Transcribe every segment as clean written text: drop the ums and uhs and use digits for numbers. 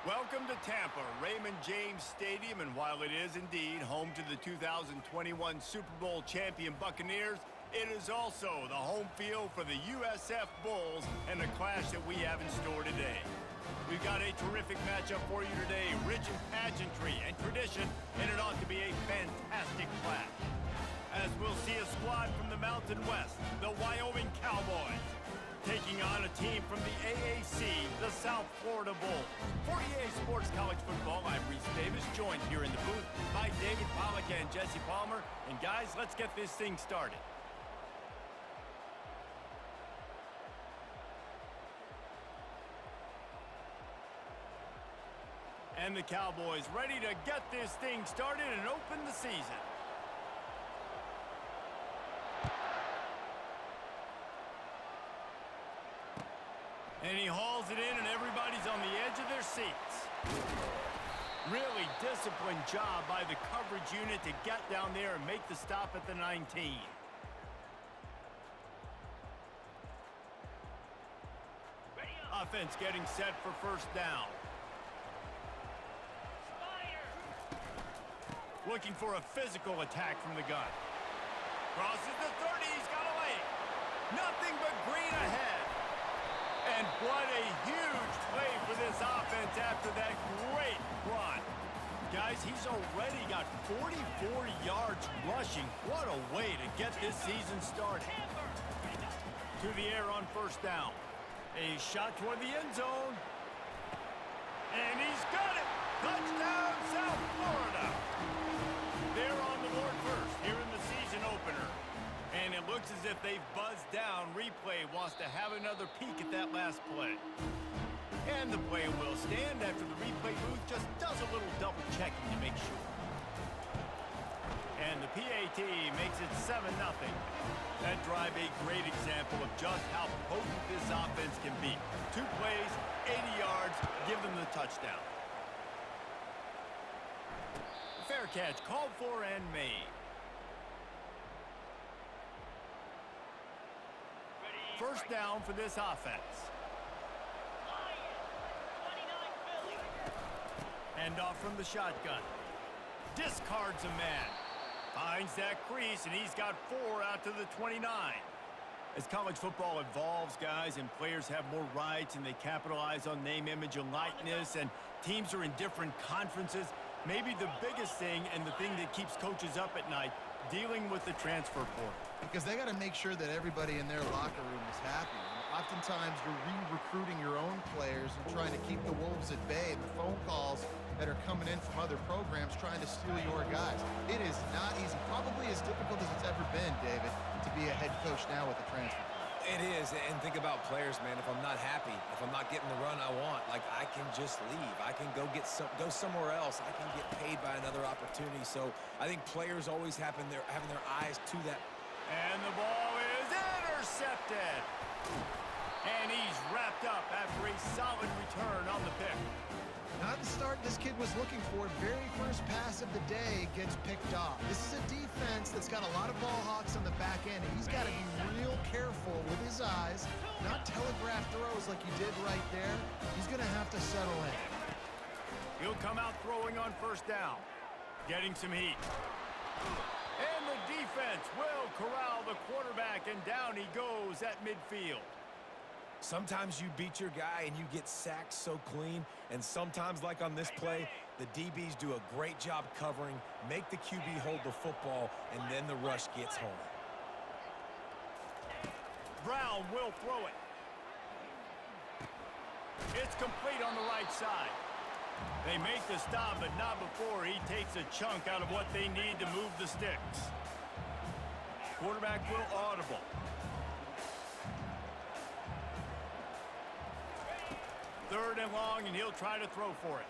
Welcome to Tampa, Raymond James Stadium, and while it is indeed home to the 2021 Super Bowl champion Buccaneers, it is also the home field for the USF Bulls and the clash that we have in store today. We've got a terrific matchup for you today, rich in pageantry and tradition, and it ought to be a fantastic clash. As we'll see a squad from the Mountain West, the Wyoming Cowboys, taking on a team from the AAC, the South Florida Bulls. For EA Sports College Football, I'm Reese Davis, joined here in the booth by David Pollack and Jesse Palmer. And guys, let's get this thing started. And the Cowboys ready to get this thing started and open the season. And he hauls it in, and everybody's on the edge of their seats. Really disciplined job by the coverage unit to get down there and make the stop at the 19. Offense getting set for first down. Looking for a physical attack from the gun. Crosses the 30, he's got away. Nothing but green ahead. And what a huge play for this offense after that great run. Guys, he's already got 44 yards rushing. What a way to get this season started. To the air on first down. A shot toward the end zone. And he's got it. Touchdown, South Florida. They're on the board first here in the season opener. And it looks as if they've buzzed down. Replay wants to have another peek at that last play. And the play will stand after the replay booth just does a little double checking to make sure. And the PAT makes it 7-0. That drive a great example of just how potent this offense can be. 2 plays, 80 yards, give them the touchdown. Fair catch called for and made. First down for this offense. Hand off from the shotgun. Discards a man. Finds that crease, and he's got 4 out to the 29. As college football evolves, guys, and players have more rights, and they capitalize on name, image, and likeness, and teams are in different conferences, maybe the biggest thing and the thing that keeps coaches up at night, dealing with the transfer portal. Because they got to make sure that everybody in their locker room is happy. And oftentimes you're re-recruiting your own players and trying to keep the wolves at bay, and the phone calls that are coming in from other programs trying to steal your guys. It is not easy, probably as difficult as it's ever been, David, to be a head coach now with the transfer. It is, and think about players, man. If I'm not happy, if I'm not getting the run I want, like, I can just leave. I can go somewhere else. I can get paid by another opportunity. So I think players always having their eyes to that. And the ball is intercepted. And he's wrapped up after a solid return on the pick. Not the start this kid was looking for. Very first pass of the day gets picked off. This is a defense that's got a lot of ball hawks on the back end, and he's got to be real careful with his eyes, not telegraph throws like he did right there. He's going to have to settle in. He'll come out throwing on first down, getting some heat. And the defense will corral the quarterback, and down he goes at midfield. Sometimes you beat your guy and you get sacked so clean, and sometimes, like on this play, the DBs do a great job covering, make the QB hold the football, and then the rush gets home. Brown will throw it. It's complete on the right side. They make the stop, but not before he takes a chunk out of what they need to move the sticks. Quarterback will audible. Third and long, and he'll try to throw for it.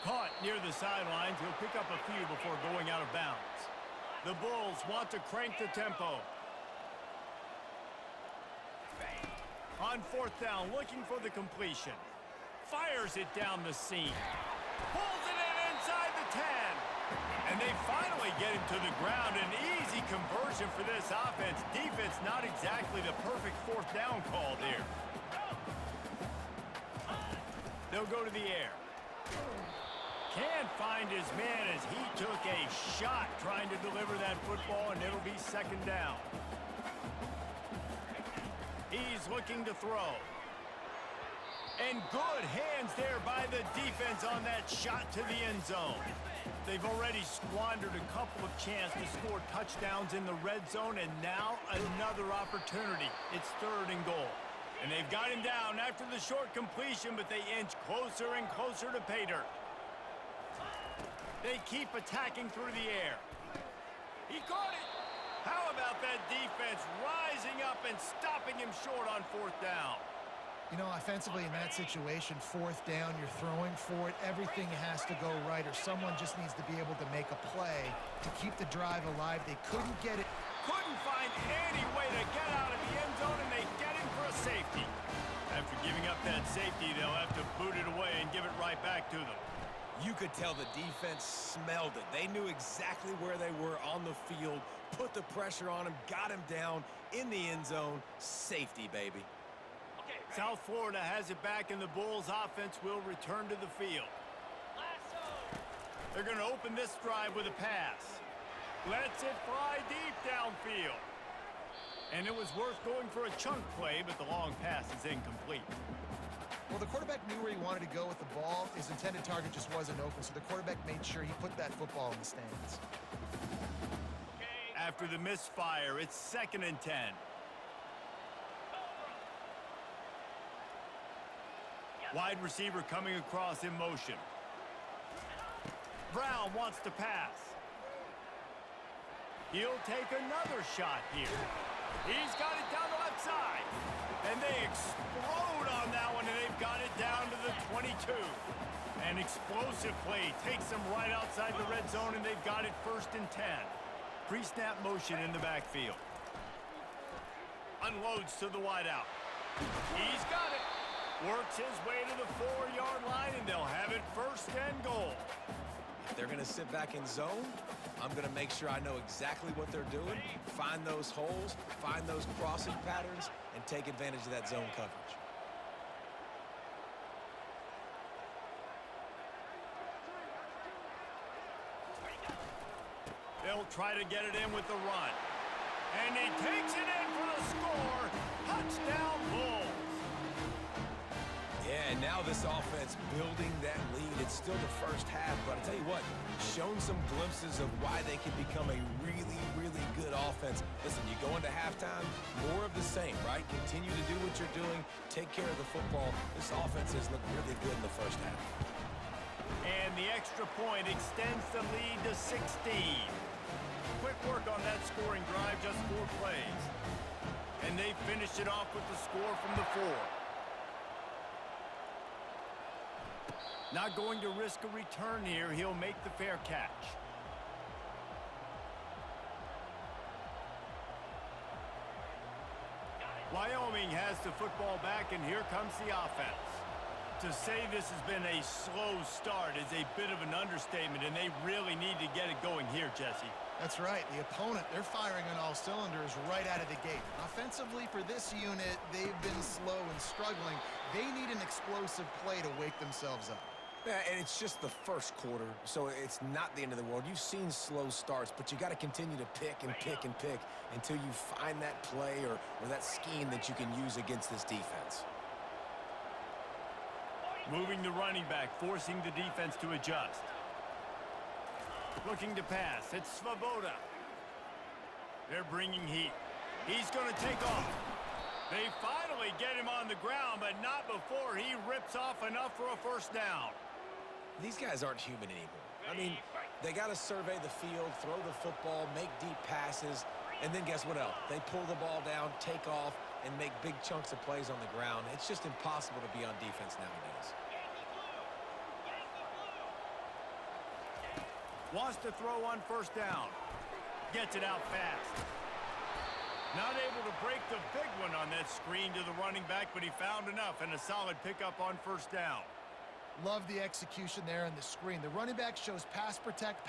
Caught near the sidelines. He'll pick up a few before going out of bounds. The Bulls want to crank the tempo. On fourth down, looking for the completion. Fires it down the seam. Pulls it in inside the 10. And they finally get him to the ground. An easy conversion for this offense. Defense not exactly the perfect fourth down call there. They'll He'll go to the air. Can't find his man as he took a shot trying to deliver that football, and it'll be second down. He's looking to throw. And good hands there by the defense on that shot to the end zone. They've already squandered a couple of chances to score touchdowns in the red zone, and now another opportunity. It's third and goal. And they've got him down after the short completion, but they inch closer and closer to pay dirt. They keep attacking through the air. He caught it. How about that defense rising up and stopping him short on fourth down? You know, offensively in that situation, fourth down, you're throwing for it. Everything has to go right, or someone just needs to be able to make a play to keep the drive alive. They couldn't get it. Couldn't find any way to get out of the end zone, and they get him for a safety. After giving up that safety, they'll have to boot it away and give it right back to them. You could tell the defense smelled it. They knew exactly where they were on the field, put the pressure on him, got him down in the end zone. Safety, baby. South Florida has it back, and the Bulls offense will return to the field. They're going to open this drive with a pass. Lets it fly deep downfield. And it was worth going for a chunk play, but the long pass is incomplete. Well, the quarterback knew where he wanted to go with the ball. His intended target just wasn't open, so the quarterback made sure he put that football in the stands. After the misfire, it's 2nd and 10. Wide receiver coming across in motion. Brown wants to pass. He'll take another shot here. He's got it down the left side. And they explode on that one, and they've got it down to the 22. An explosive play takes them right outside the red zone, and they've got it 1st and 10. Pre-snap motion in the backfield. Unloads to the wideout. He's got it. Works his way to the 4-yard line, and they'll have it 1st and goal. If they're going to sit back in zone, I'm going to make sure I know exactly what they're doing, find those holes, find those crossing patterns, and take advantage of that zone coverage. They'll try to get it in with the run. And he takes it in for the score. Touchdown, Bulls. Yeah, and now this offense building that lead. It's still the first half, but I tell you what, shown some glimpses of why they can become a really, really good offense. Listen, you go into halftime, more of the same, right? Continue to do what you're doing, take care of the football. This offense has looked really good in the first half. And the extra point extends the lead to 16. Quick work on that scoring drive, just 4 plays. And they finished it off with the score from the 4. Not going to risk a return here. He'll make the fair catch. Wyoming has the football back, and here comes the offense. To say this has been a slow start is a bit of an understatement, and they really need to get it going here, Jesse. That's right. The opponent, they're firing on all cylinders right out of the gate. Offensively, for this unit, they've been slow and struggling. They need an explosive play to wake themselves up. Yeah, and it's just the first quarter, so it's not the end of the world. You've seen slow starts, but you got to continue to pick and pick and pick until you find that play or that scheme that you can use against this defense. Moving the running back, forcing the defense to adjust. Looking to pass. It's Svoboda. They're bringing heat. He's going to take off. They finally get him on the ground, but not before he rips off enough for a 1st down. These guys aren't human anymore. I mean, they got to survey the field, throw the football, make deep passes, and then guess what else? They pull the ball down, take off, and make big chunks of plays on the ground. It's just impossible to be on defense nowadays. Wants to throw on 1st down. Gets it out fast. Not able to break the big one on that screen to the running back, but he found enough and a solid pickup on 1st down. Love the execution there on the screen. The running back shows pass protect,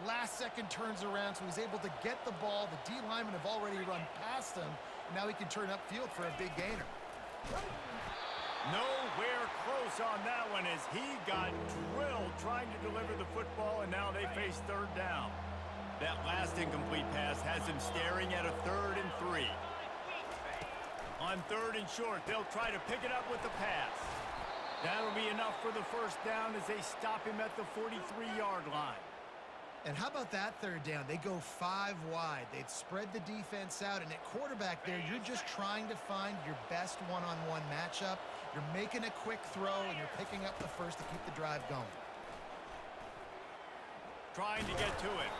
last second turns around, so he's able to get the ball. The D linemen have already run past him, and now he can turn upfield for a big gainer. Nowhere close on that one as he got drilled trying to deliver the football, and now they face third down. That last incomplete pass has him staring at a 3rd and 3. On 3rd and short, they'll try to pick it up with the pass. That'll be enough for the first down as they stop him at the 43-yard line. And how about that 3rd down? They go 5 wide. They'd spread the defense out, and at quarterback there, you're just trying to find your best one-on-one matchup. You're making a quick throw, and you're picking up the first to keep the drive going. Trying to get to it.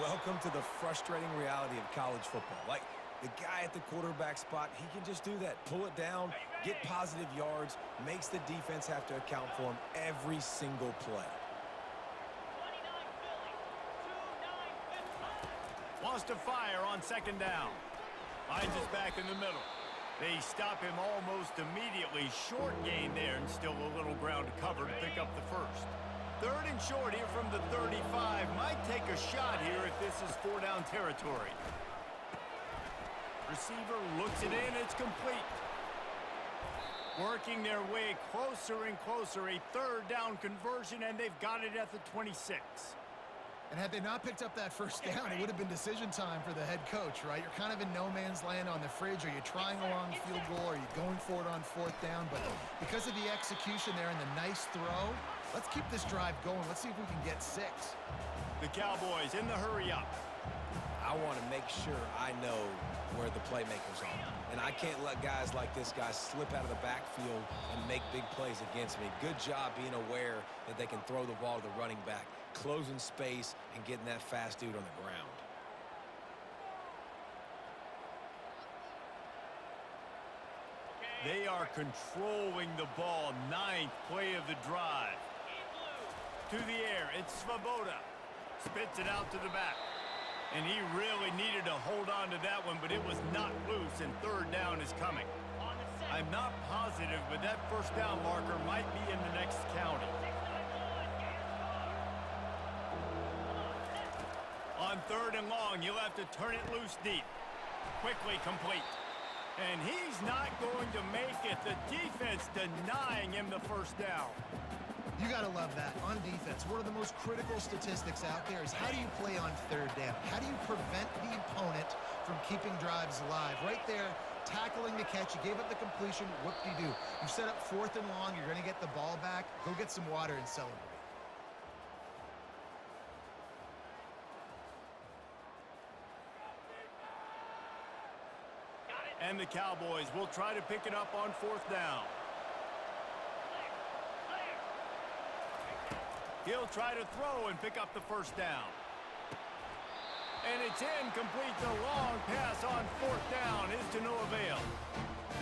Welcome to the frustrating reality of college football. Like, the guy at the quarterback spot, he can just do that. Pull it down, get positive yards, makes the defense have to account for him every single play. Wants to fire on 2nd down. Finds his back in the middle. They stop him almost immediately. Short gain there and still a little ground to cover to pick up the first. 3rd and short here from the 35. Might take a shot here if this is 4-down territory. Receiver looks it in. It's complete. Working their way closer and closer. A 3rd down conversion, and they've got it at the 26. And had they not picked up that first down, it would have been decision time for the head coach, right? You're kind of in no man's land on the fridge. Are you trying a long field goal? Are you going for it on 4th down? But because of the execution there and the nice throw, let's keep this drive going. Let's see if we can get 6. The Cowboys in the hurry up. I want to make sure I know where the playmakers are. And I can't let guys like this guy slip out of the backfield and make big plays against me. Good job being aware that they can throw the ball to the running back, closing space, and getting that fast dude on the ground. They are controlling the ball. 9th play of the drive. To the air, it's Svoboda. Spits it out to the back. And he really needed to hold on to that one, but it was not loose, and 3rd down is coming. I'm not positive, but that first down marker might be in the next county. On 3rd and long, you'll have to turn it loose deep. Quickly complete. And he's not going to make it. The defense denying him the first down. You got to love that. On defense, one of the most critical statistics out there is how do you play on 3rd down? How do you prevent the opponent from keeping drives alive? Right there, tackling the catch. You gave up the completion. Whoop-de-doo. You set up 4th and long. You're going to get the ball back. Go get some water and celebrate. And the Cowboys will try to pick it up on 4th down. He'll try to throw and pick up the first down. And it's incomplete. The long pass on 4th down is to no avail.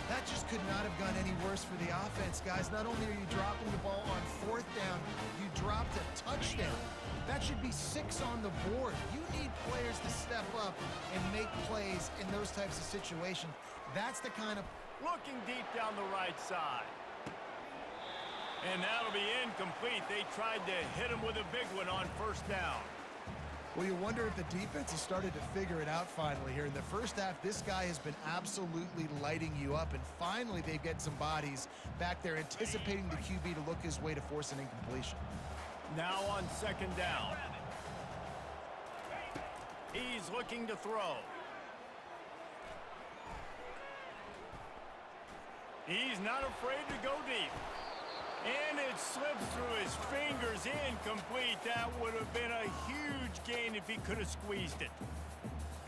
That just could not have gone any worse for the offense, guys. Not only are you dropping the ball on 4th down, you dropped a touchdown. That should be 6 on the board. You need players to step up and make plays in those types of situations. That's the kind of... Looking deep down the right side. And that'll be incomplete. They tried to hit him with a big one on 1st down. Well, you wonder if the defense has started to figure it out finally here. In the first half, this guy has been absolutely lighting you up, and finally they get some bodies back there anticipating the QB to look his way to force an incompletion. Now on 2nd down. He's looking to throw. He's not afraid to go deep. And it slips through his fingers, incomplete. That would have been a huge gain if he could have squeezed it.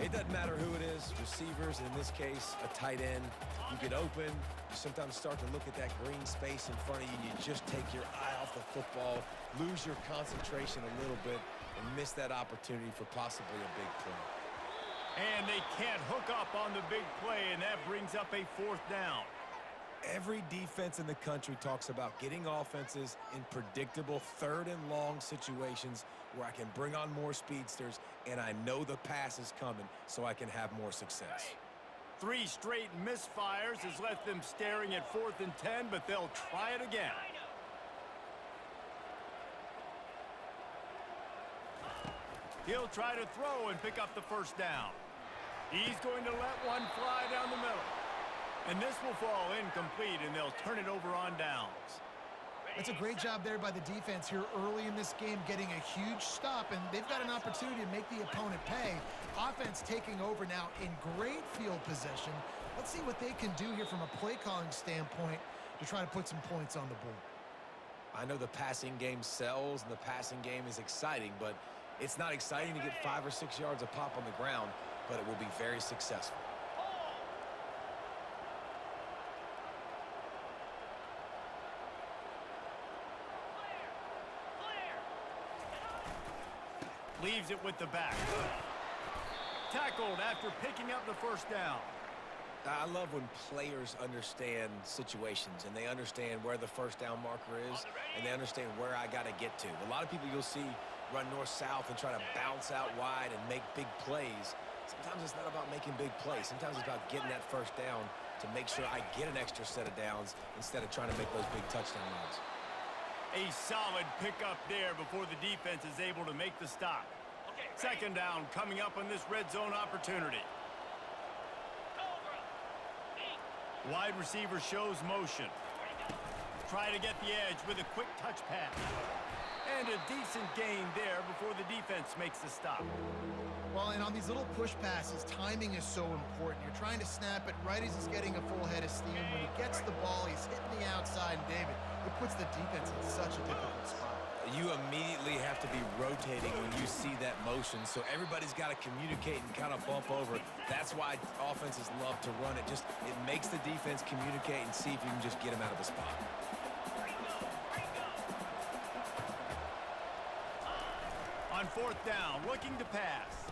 It doesn't matter who it is, receivers, in this case, a tight end. You get open, you sometimes start to look at that green space in front of you, and you just take your eye off the football, lose your concentration a little bit, and miss that opportunity for possibly a big play. And they can't hook up on the big play, and that brings up a 4th down. Every defense in the country talks about getting offenses in predictable 3rd and long situations where I can bring on more speedsters and I know the pass is coming so I can have more success. 3 straight misfires has left them staring at 4th and 10, but they'll try it again. He'll try to throw and pick up the first down. He's going to let one fly down the middle. And this will fall incomplete, and they'll turn it over on downs. That's a great job there by the defense here early in this game, getting a huge stop, and they've got an opportunity to make the opponent pay. Offense taking over now in great field possession. Let's see what they can do here from a play calling standpoint to try to put some points on the board. I know the passing game sells and the passing game is exciting, but it's not exciting to get 5 or 6 yards a pop on the ground, but it will be very successful. Leaves it with the back. Tackled after picking up the first down. I love when players understand situations and they understand where the first down marker is and they understand where I got to get to. A lot of people you'll see run north-south and try to bounce out wide and make big plays. Sometimes it's not about making big plays. Sometimes it's about getting that first down to make sure I get an extra set of downs instead of trying to make those big touchdown runs. A solid pickup there before the defense is able to make the stop. Second down coming up on this red zone opportunity. Wide receiver shows motion. Try to get the edge with a quick touch pass. And a decent gain there before the defense makes the stop. Well, and on these little push passes, timing is so important. You're trying to snap it right as he's getting a full head of steam. When he gets the ball, he's hitting the outside, and David, it puts the defense in such a difficult spot. You immediately have to be rotating when you see that motion, so everybody's got to communicate and kind of bump over. That's why offenses love to run it. It makes the defense communicate and see if you can just get him out of the spot. On fourth down, looking to pass.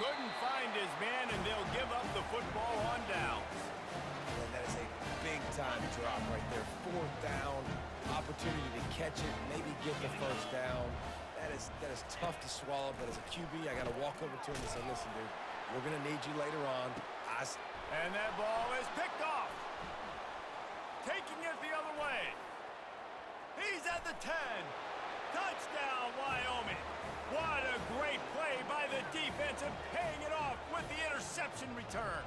Couldn't find his man, and they'll give up the football on downs. And that is a big-time drop right there. Fourth down, opportunity to catch it, maybe get the first down. That is tough to swallow, but as a QB, I got to walk over to him and say, listen, dude, we're going to need you later on. And that ball is picked off. Taking it the other way. He's at the 10. Touchdown, Wyoming. What a great play by the defense and paying it off with the interception return.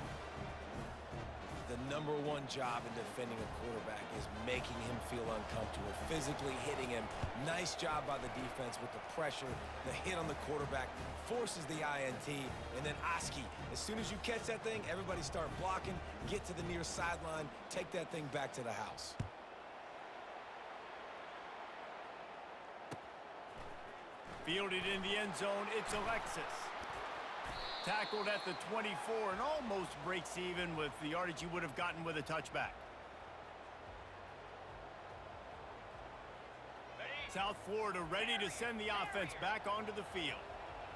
The #1 job in defending a quarterback is making him feel uncomfortable, physically hitting him. Nice job by the defense with the pressure. The hit on the quarterback forces the INT. And then Oski, as soon as you catch that thing, everybody start blocking, get to the near sideline, take that thing back to the house. Fielded in the end zone, it's Alexis. Tackled at the 24 and almost breaks even with the yardage he would have gotten with a touchback. South Florida ready to send the offense back onto the field.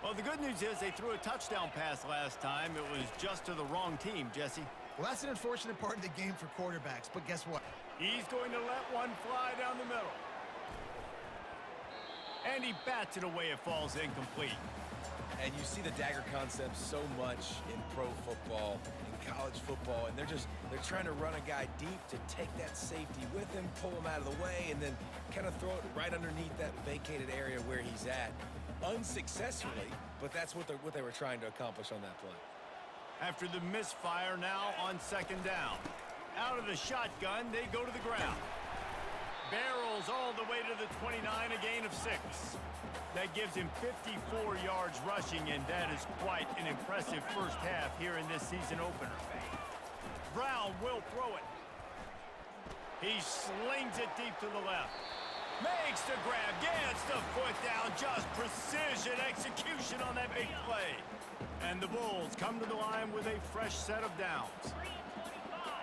Well, the good news is they threw a touchdown pass last time. It was just to the wrong team, Jesse. Well, that's an unfortunate part of the game for quarterbacks, but guess what? He's going to let one fly down the middle. And he bats it away. It falls incomplete. And you see the dagger concept so much in pro football, in college football, and they're trying to run a guy deep to take that safety with him, pull him out of the way, and then kind of throw it right underneath that vacated area where he's at. Unsuccessfully, but that's what they were trying to accomplish on that play. After the misfire, now on second down. Out of the shotgun, they go to the ground. Barrels all the way to the 29, a gain of 6. That gives him 54 yards rushing, and that is quite an impressive first half here in this season opener. Brown will throw it. He slings it deep to the left. Makes the grab, gets the foot down, just precision execution on that big play. And the Bulls come to the line with a fresh set of downs.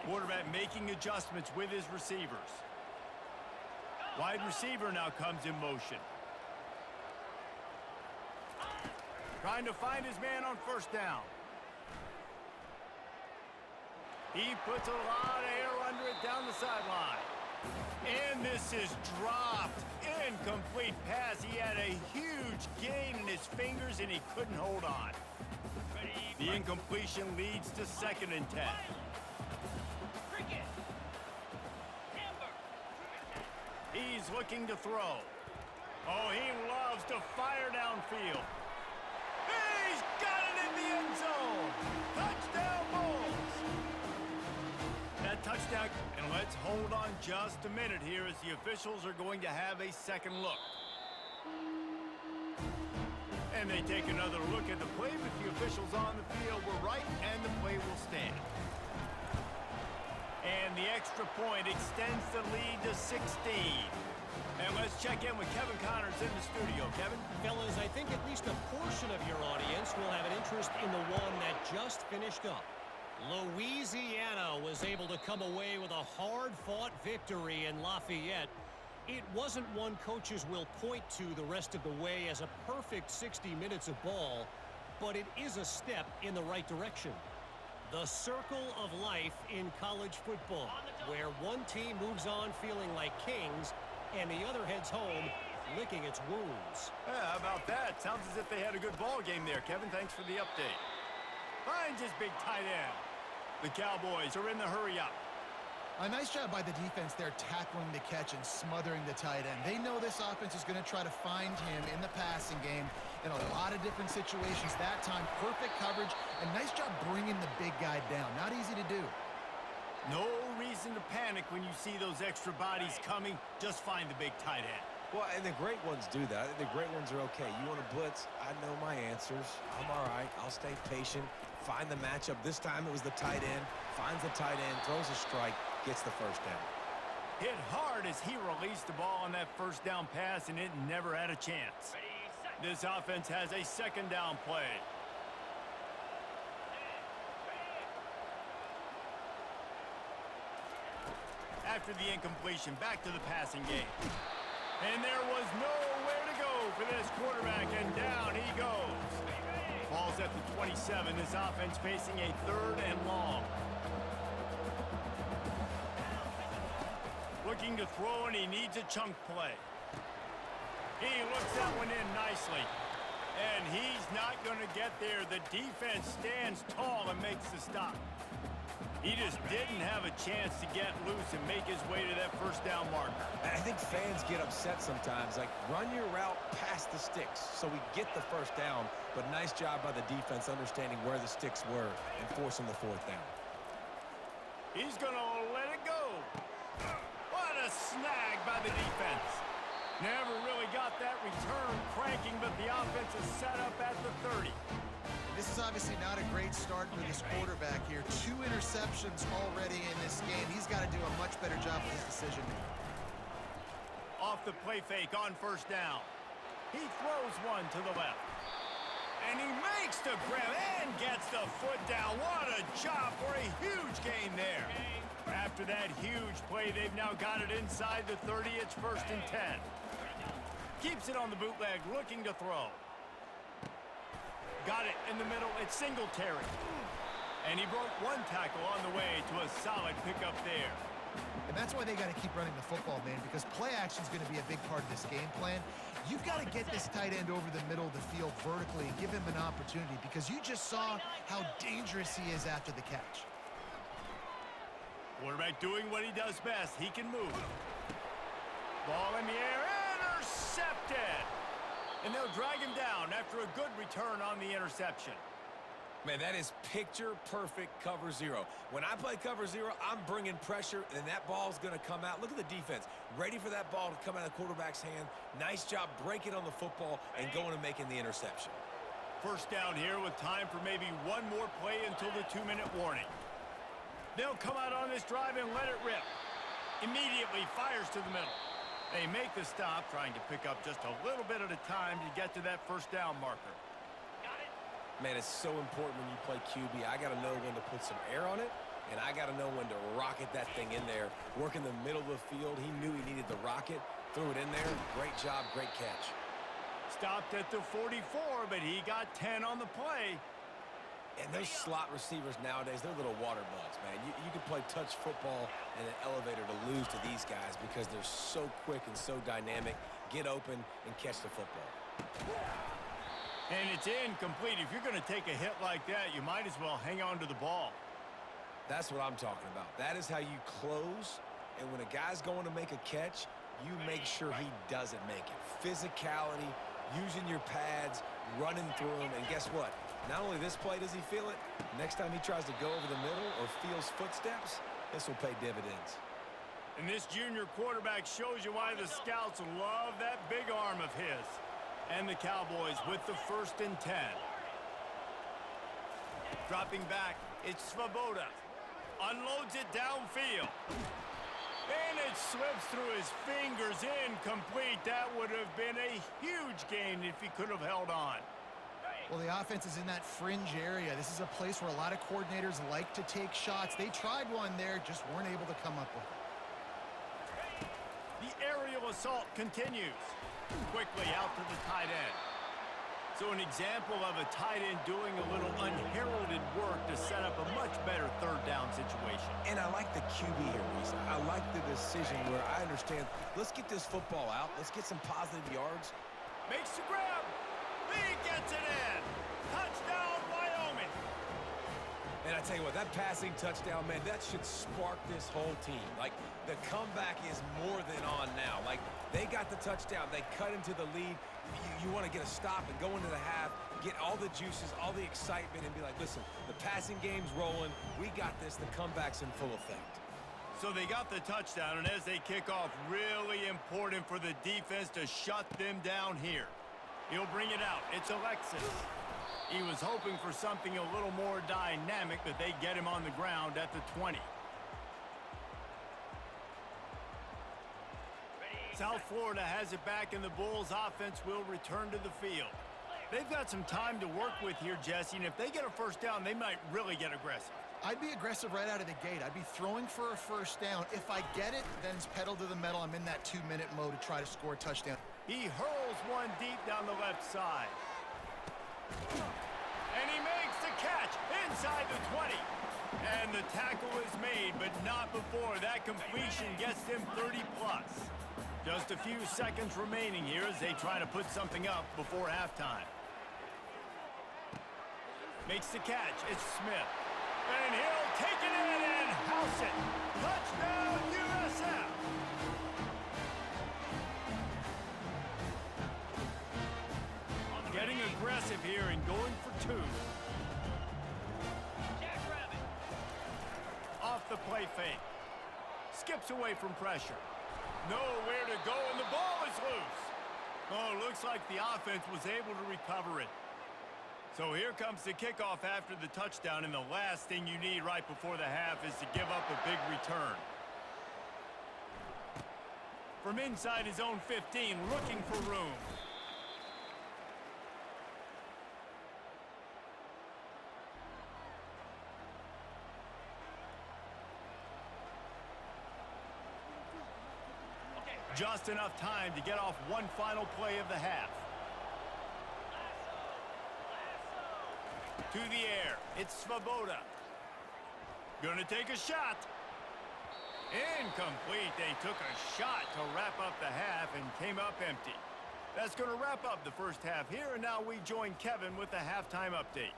Quarterback making adjustments with his receivers. Wide receiver now comes in motion. Trying to find his man on first down. He puts a lot of air under it down the sideline. And this is dropped. Incomplete pass. He had a huge gain in his fingers and he couldn't hold on. The incompletion leads to 2nd and 10. He's looking to throw. Oh, he loves to fire downfield. He's got it in the end zone. Touchdown, Bulls. First down, and let's hold on just a minute here as the officials are going to have a second look. And they take another look at the play, but the officials on the field were right, and the play will stand. And the extra point extends the lead to 16. And let's check in with Kevin Connors in the studio. Kevin? Fellas, I think at least a portion of your audience will have an interest in the one that just finished up. Louisiana was able to come away with a hard-fought victory in Lafayette. It wasn't one coaches will point to the rest of the way as a perfect 60 minutes of ball, but it is a step in the right direction. The circle of life in college football, where one team moves on feeling like kings and the other heads home licking its wounds. Yeah, how about that? Sounds as if they had a good ball game there. Kevin, thanks for the update. Finds his big tight end. The Cowboys are in the hurry-up. A nice job by the defense there tackling the catch and smothering the tight end. They know this offense is going to try to find him in the passing game in a lot of different situations. That time, perfect coverage, and nice job bringing the big guy down. Not easy to do. No reason to panic when you see those extra bodies coming. Just find the big tight end. Well, and the great ones do that. The great ones are okay. You want to blitz? I know my answers. I'm all right. I'll stay patient. Find the matchup. This time it was the tight end. Finds the tight end, throws a strike, gets the first down. Hit hard as he released the ball on that first down pass, and it never had a chance. This offense has a second down play. After the incompletion, back to the passing game. And there was nowhere to go for this quarterback, and down he goes. Ball's at the 27. This offense facing a 3rd and long. Looking to throw, and he needs a chunk play. He looks that one in nicely. And he's not going to get there. The defense stands tall and makes the stop. He just didn't have a chance to get loose and make his way to that first down marker. And I think fans get upset sometimes. Like, run your route past the sticks so we get the first down. But nice job by the defense understanding where the sticks were and forcing the 4th down. He's going to let it go. What a snag by the defense. Never really got that return cranking, but the offense is set up at the 30. This is obviously not a great start for this quarterback here. 2 interceptions already in this game. He's got to do a much better job with his decision making. Off the play fake on first down. He throws one to the left. And he makes the grab and gets the foot down. What a job for a huge gain there. After that huge play, they've now got it inside the 30. It's 1st and 10. Keeps it on the bootleg, looking to throw. Got it in the middle. It's Singletary. And he broke one tackle on the way to a solid pickup there. And that's why they got to keep running the football, man, because play action is going to be a big part of this game plan. You've got to get this tight end over the middle of the field vertically and give him an opportunity, because you just saw how dangerous he is after the catch. Quarterback doing what he does best. He can move. Ball in the air. Intercepted. And they'll drag him down after a good return on the interception. Man, that is picture-perfect cover 0. When I play cover 0, I'm bringing pressure, and that ball's going to come out. Look at the defense. Ready for that ball to come out of the quarterback's hand. Nice job breaking on the football and going and making the interception. First down here with time for maybe one more play until the 2-minute warning. They'll come out on this drive and let it rip. Immediately fires to the middle. They make the stop, trying to pick up just a little bit at a time to get to that first down marker. Man, it's so important when you play QB. I got to know when to put some air on it, and I got to know when to rocket that thing in there. Work in the middle of the field. He knew he needed the rocket. Threw it in there. Great job, great catch. Stopped at the 44, but he got 10 on the play. And those slot receivers nowadays, they're little water bugs, man. You can play touch football in an elevator to lose to these guys because they're so quick and so dynamic. Get open and catch the football. And it's incomplete. If you're going to take a hit like that, you might as well hang on to the ball. That's what I'm talking about. That is how you close. And when a guy's going to make a catch, you make sure he doesn't make it. Physicality, using your pads, running through them. And guess what? Not only this play does he feel it, next time he tries to go over the middle or feels footsteps, This will pay dividends. And this junior quarterback shows you why the scouts love that big arm of his. And the Cowboys with the 1st and 10. Dropping back, it's Svoboda. Unloads it downfield. And it slips through his fingers, incomplete. That would have been a huge gain if he could have held on. Well, the offense is in that fringe area. This is a place where a lot of coordinators like to take shots. They tried one there, just weren't able to come up with it. The aerial assault continues. Quickly out to the tight end. So an example of a tight end doing a little unheralded work to set up a much better 3rd down situation. And I like the QB here, Reese. I like the decision where I understand, let's get this football out. Let's get some positive yards. Makes the grab. He gets it in. Touchdown, Wyoming. And I tell you what, that passing touchdown, man, that should spark this whole team. Like, the comeback is more than on now. Like, they got the touchdown. They cut into the lead. You want to get a stop and go into the half, get all the juices, all the excitement, and be like, listen, the passing game's rolling. We got this. The comeback's in full effect. So they got the touchdown, and as they kick off, really important for the defense to shut them down here. He'll bring it out. It's Alexis. He was hoping for something a little more dynamic, but they get him on the ground at the 20. South Florida has it back, and the Bulls offense will return to the field. They've got some time to work with here, Jesse, and if they get a 1st down, they might really get aggressive. I'd be aggressive right out of the gate. I'd be throwing for a 1st down. If I get it, then it's pedal to the metal. I'm in that 2-minute mode to try to score a touchdown. He hurls one deep down the left side. And he makes the catch inside the 20. And the tackle is made, but not before that completion gets them 30+. Just a few seconds remaining here as they try to put something up before halftime. Makes the catch. It's Smith. And he'll take it in and house it. Touchdown, USF. Getting aggressive here and going for 2. Off the play fake. Skips away from pressure. Nowhere to go, and the ball is loose. Oh, looks like the offense was able to recover it. So here comes the kickoff after the touchdown, and the last thing you need right before the half is to give up a big return. From inside his own 15, looking for room. Just enough time to get off one final play of the half. To the air, it's Svoboda. Gonna take a shot. Incomplete. They took a shot to wrap up the half and came up empty. That's gonna wrap up the first half here, and now we join Kevin with the halftime update.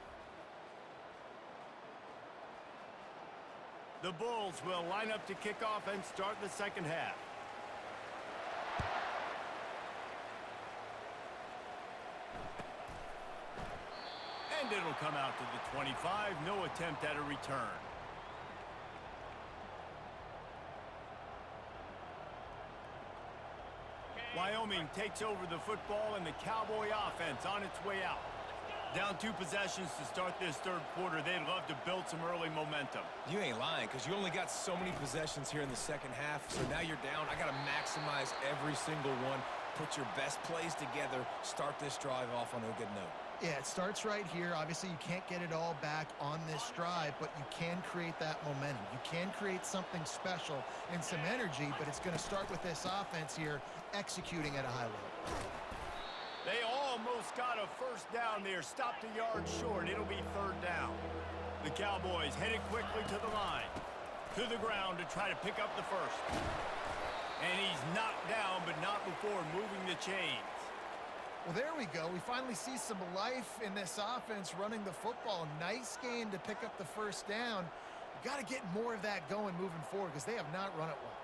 The Bulls will line up to kick off and start the second half. And it'll come out to the 25. No attempt at a return. Wyoming takes over the football, and the Cowboy offense on its way out. Down 2 possessions to start this third quarter. They'd love to build some early momentum. You ain't lying, because you only got so many possessions here in the second half, so now you're down. I got to maximize every single one. Put your best plays together. Start this drive off on a good note. Yeah, it starts right here. Obviously, you can't get it all back on this drive, but you can create that momentum. You can create something special and some energy, but it's going to start with this offense here executing at a high level. They almost got a first down there. Stopped a yard short. It'll be third down. The Cowboys headed quickly to the line. To the ground to try to pick up the first. And he's knocked down, but not before moving the chains. Well, there we go. We finally see some life in this offense running the football. Nice gain to pick up the first down. You got to get more of that going moving forward because they have not run it well.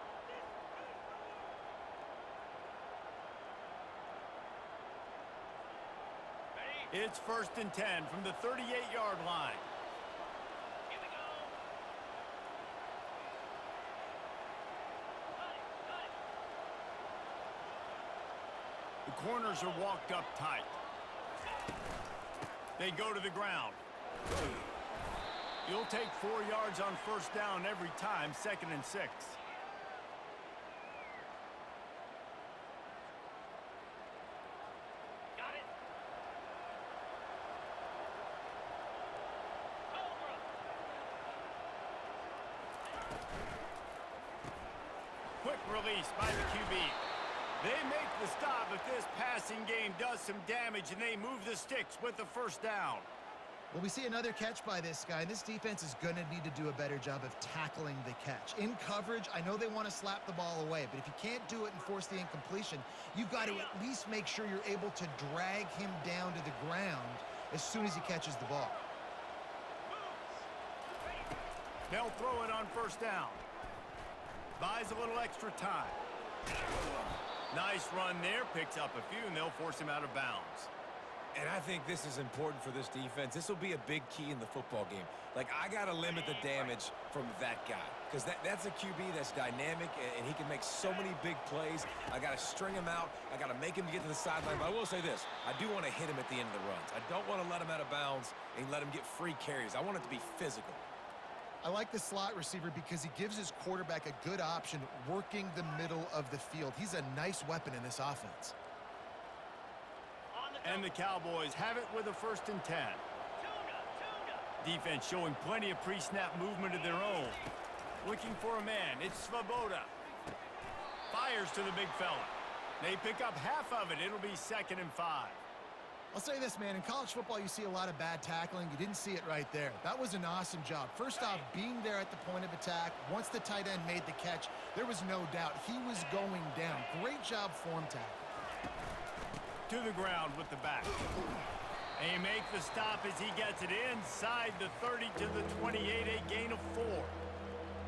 It's 1st and 10 from the 38-yard line. The corners are walked up tight. They go to the ground. You'll take 4 yards on first down every time, 2nd and 6. Quick release by the QB. They make the stop, but this passing game does some damage, and they move the sticks with the first down. Well, we see another catch by this guy. This defense is going to need to do a better job of tackling the catch. In coverage, I know they want to slap the ball away, but if you can't do it and force the incompletion, you've got to at least make sure you're able to drag him down to the ground as soon as he catches the ball. They'll throw it on first down. Buys a little extra time. Nice run there. Picks up a few, and they'll force him out of bounds. And I think this is important for this defense. This will be a big key in the football game. Like, I got to limit the damage from that guy because that's a QB that's dynamic, and he can make so many big plays. I got to string him out. I got to make him get to the sideline. But I will say this. I do want to hit him at the end of the runs. I don't want to let him out of bounds and let him get free carries. I want it to be physical. I like the slot receiver because he gives his quarterback a good option working the middle of the field. He's a nice weapon in this offense. And the Cowboys have it with a 1st and 10. Defense showing plenty of pre-snap movement of their own. Looking for a man. It's Svoboda. Fires to the big fella. They pick up half of it. It'll be 2nd and 5. I'll say this, man. In college football, you see a lot of bad tackling. You didn't see it right there. That was an awesome job. First off, being there at the point of attack. Once the tight end made the catch, there was no doubt he was going down. Great job form tackle. To the ground with the back. They make the stop as he gets it inside the 30 to the 28, a gain of 4.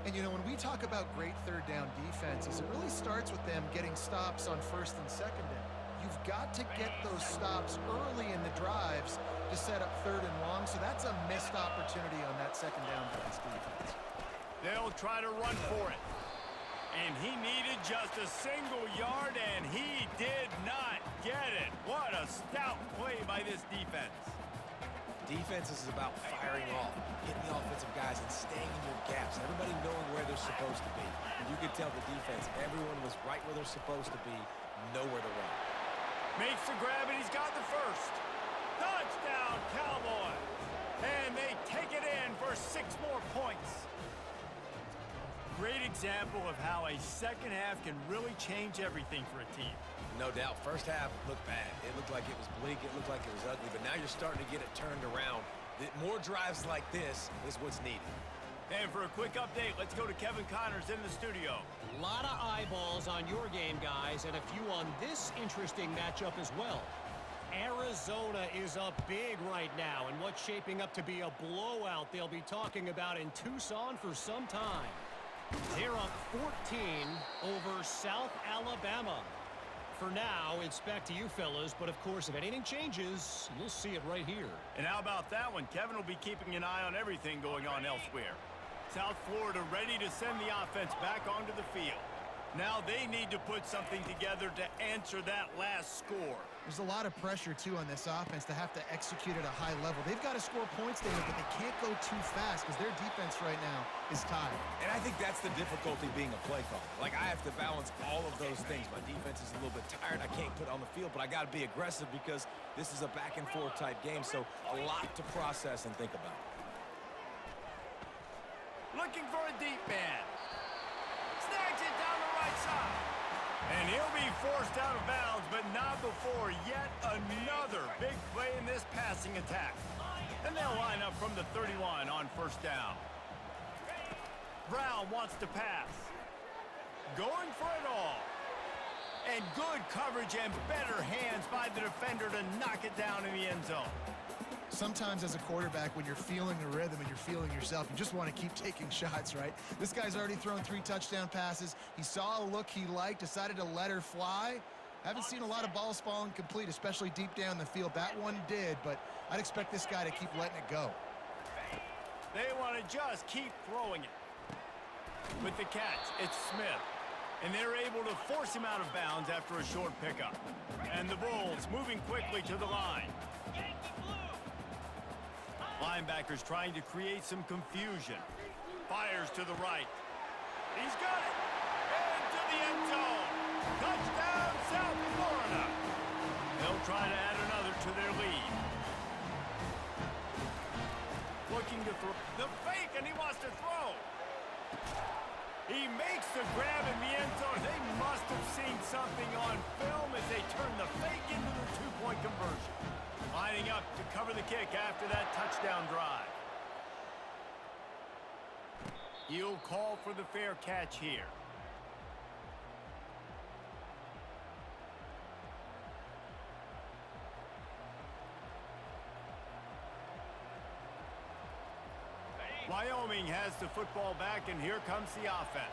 And, you know, when we talk about great third down defenses, it really starts with them getting stops on 1st and 2nd down. You've got to get those stops early in the drives to set up 3rd and long, so that's a missed opportunity on that 2nd down by this defense. They'll try to run for it. And he needed just a single yard, and he did not get it. What a stout play by this defense. Defense is about firing off, hitting the offensive guys, and staying in your gaps. Everybody knowing where they're supposed to be. And you could tell the defense, everyone was right where they're supposed to be, nowhere to run. Makes the grab, and he's got the 1st. Touchdown, Cowboys. And they take it in for 6 more points. Great example of how a second half can really change everything for a team. No doubt. First half looked bad. It looked like it was bleak. It looked like it was ugly. But now you're starting to get it turned around. More drives like this is what's needed. And for a quick update, let's go to Kevin Connors in the studio. A lot of eyeballs on your game, guys, and a few on this interesting matchup as well. Arizona is up big right now, and what's shaping up to be a blowout they'll be talking about in Tucson for some time. They're up 14 over South Alabama. For now, it's back to you fellas, but of course, if anything changes, you'll see it right here. And how about that one? Kevin will be keeping an eye on everything going on elsewhere. South Florida ready to send the offense back onto the field. Now they need to put something together to answer that last score. There's a lot of pressure, too, on this offense to have to execute at a high level. They've got to score points, David, but they can't go too fast because their defense right now is tired. And I think that's the difficulty being a play caller. Like, I have to balance all of those things. My defense is a little bit tired. I can't put on the field, but I got to be aggressive because this is a back-and-forth type game, so a lot to process and think about. Looking for a deep man. Snags it down the right side. And he'll be forced out of bounds, but not before yet another big play in this passing attack. And they'll line up from the 31 on first down. Brown wants to pass. Going for it all. And good coverage and better hands by the defender to knock it down in the end zone. Sometimes as a quarterback, when you're feeling the rhythm and you're feeling yourself, you just want to keep taking shots, right? This guy's already thrown 3 touchdown passes. He saw a look he liked, decided to let her fly. Haven't seen a lot of balls falling complete, especially deep down the field. That one did, but I'd expect this guy to keep letting it go. They want to just keep throwing it. With the catch, it's Smith. And they're able to force him out of bounds after a short pickup. And the Bulls moving quickly to the line. Linebackers trying to create some confusion. Fires to the right. He's got it. Into the end zone. Touchdown, South Florida. They'll try to add another to their lead. Looking to throw. The fake, and he wants to throw. He makes the grab in the end zone. They must have seen something on film as they turn the fake into the two-point conversion. Lining up to cover the kick after that touchdown drive. He'll call for the fair catch here. Wyoming has the football back, and here comes the offense.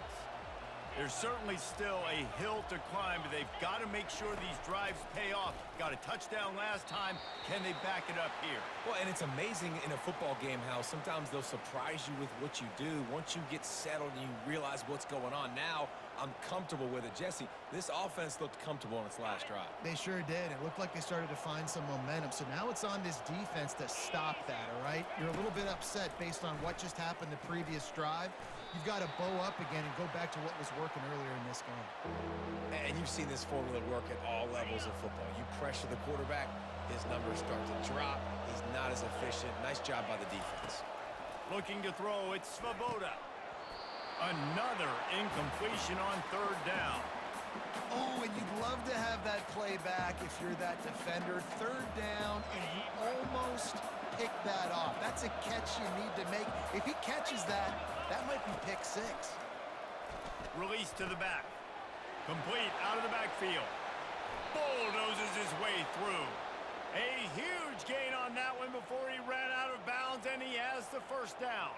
There's certainly still a hill to climb, but they've got to make sure these drives pay off. Got a touchdown last time. Can they back it up here? Well, and it's amazing in a football game how sometimes they'll surprise you with what you do. Once you get settled and you realize what's going on, now I'm comfortable with it. Jesse, this offense looked comfortable on its last drive. They sure did. It looked like they started to find some momentum. So now it's on this defense to stop that, all right? You're a little bit upset based on what just happened the previous drive. You've got to bow up again and go back to what was working earlier in this game. And you've seen this formula work at all levels of football. You pressure the quarterback, his numbers start to drop. He's not as efficient. Nice job by the defense. Looking to throw, it's Svoboda. Another incompletion on third down. Oh, and you'd love to have that play back if you're that defender. Third down, and you almost pick that off. That's a catch you need to make. If he catches that, that might be pick six. Release to the back. Complete out of the backfield. Bulldozes his way through. A huge gain on that one before he ran out of bounds, and he has the first down.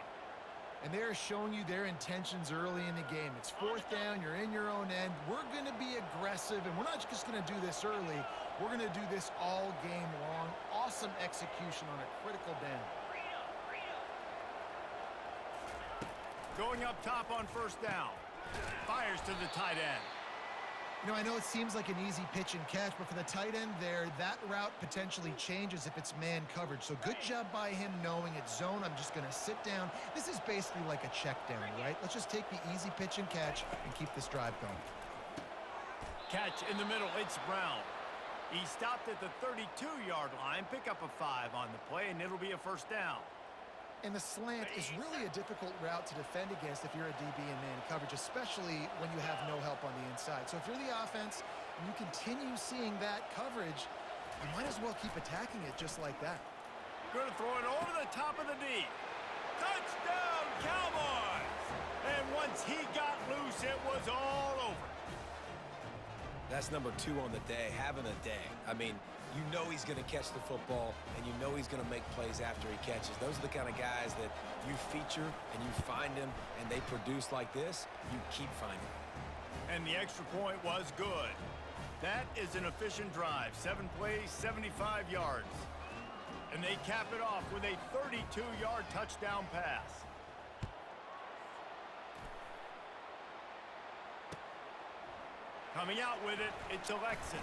And they're showing you their intentions early in the game. It's fourth down, you're in your own end. We're going to be aggressive, and we're not just going to do this early. We're going to do this all game long. Awesome execution on a critical down. Going up top on first down. Fires to the tight end. You know, I know it seems like an easy pitch and catch, but for the tight end there, that route potentially changes if it's man coverage. So good job by him knowing it's zone. I'm just going to sit down. This is basically like a check down, right? Let's just take the easy pitch and catch and keep this drive going. Catch in the middle. It's Brown. He stopped at the 32-yard line. Pick up a 5 on the play, and it'll be a first down. And the slant is really a difficult route to defend against if you're a DB in man coverage, especially when you have no help on the inside. So if you're the offense and you continue seeing that coverage, you might as well keep attacking it just like that. Going to throw it over the top of the D. Touchdown, Cowboys! And once he got loose, it was all over. That's number 2 on the day, having a day. I mean, you know he's going to catch the football, and you know he's going to make plays after he catches. Those are the kind of guys that you feature and you find them, and they produce like this, you keep finding them. And the extra point was good. That is an efficient drive. 7 plays, 75 yards. And they cap it off with a 32-yard touchdown pass. Coming out with it, it's Alexis.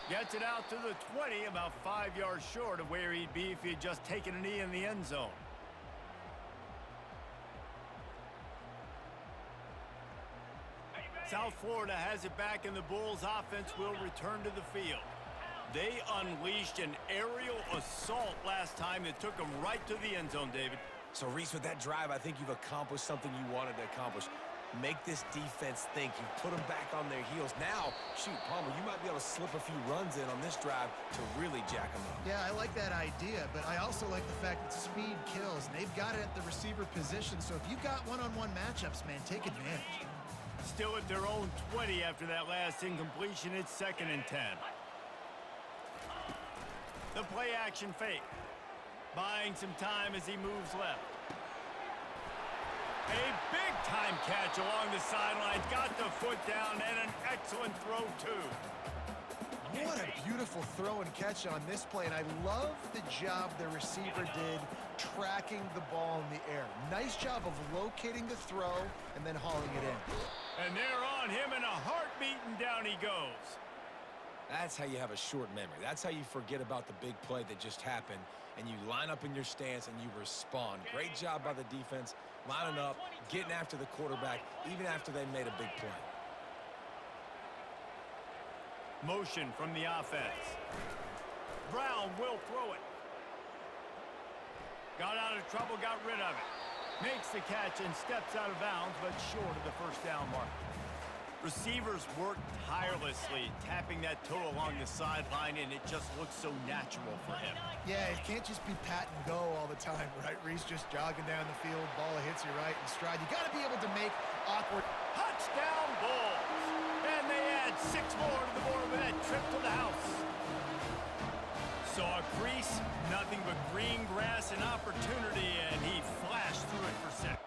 Gets it out to the 20, about 5 yards short of where he'd be if he had just taken a knee in the end zone. South Florida has it back, and the Bulls offense will return to the field. They unleashed an aerial assault last time that took them right to the end zone, David. So, Reese, with that drive, I think you've accomplished something you wanted to accomplish. Make this defense think. You've put them back on their heels. Now, shoot, Palmer, you might be able to slip a few runs in on this drive to really jack them up. Yeah, I like that idea, but I also like the fact that speed kills, and they've got it at the receiver position. So if you've got one-on-one matchups, man, take advantage. Still at their own 20 after that last incompletion. It's 2nd and 10. The play-action fake. Buying some time as he moves left. A big-time catch along the sidelines. Got the foot down, and an excellent throw, too. What a beautiful throw and catch on this play, and I love the job the receiver did tracking the ball in the air. Nice job of locating the throw and then hauling it in. And they're on him in a heartbeat, and down he goes. That's how you have a short memory. That's how you forget about the big play that just happened, and you line up in your stance and you respond. Great job by the defense, lining up, getting after the quarterback, even after they made a big play. Motion from the offense. Brown will throw it. Got out of trouble, got rid of it. Makes the catch and steps out of bounds, but short of the first down mark. Receivers work tirelessly, tapping that toe along the sideline, and it just looks so natural for him. Yeah, it can't just be pat and go all the time, right? Reese just jogging down the field, ball hits you right in stride. You got to be able to make awkward. Touchdown Bulls! And they add 6 more to the board with that trip to the house. Saw a crease, nothing but green grass and opportunity, and he flashed through it for 6.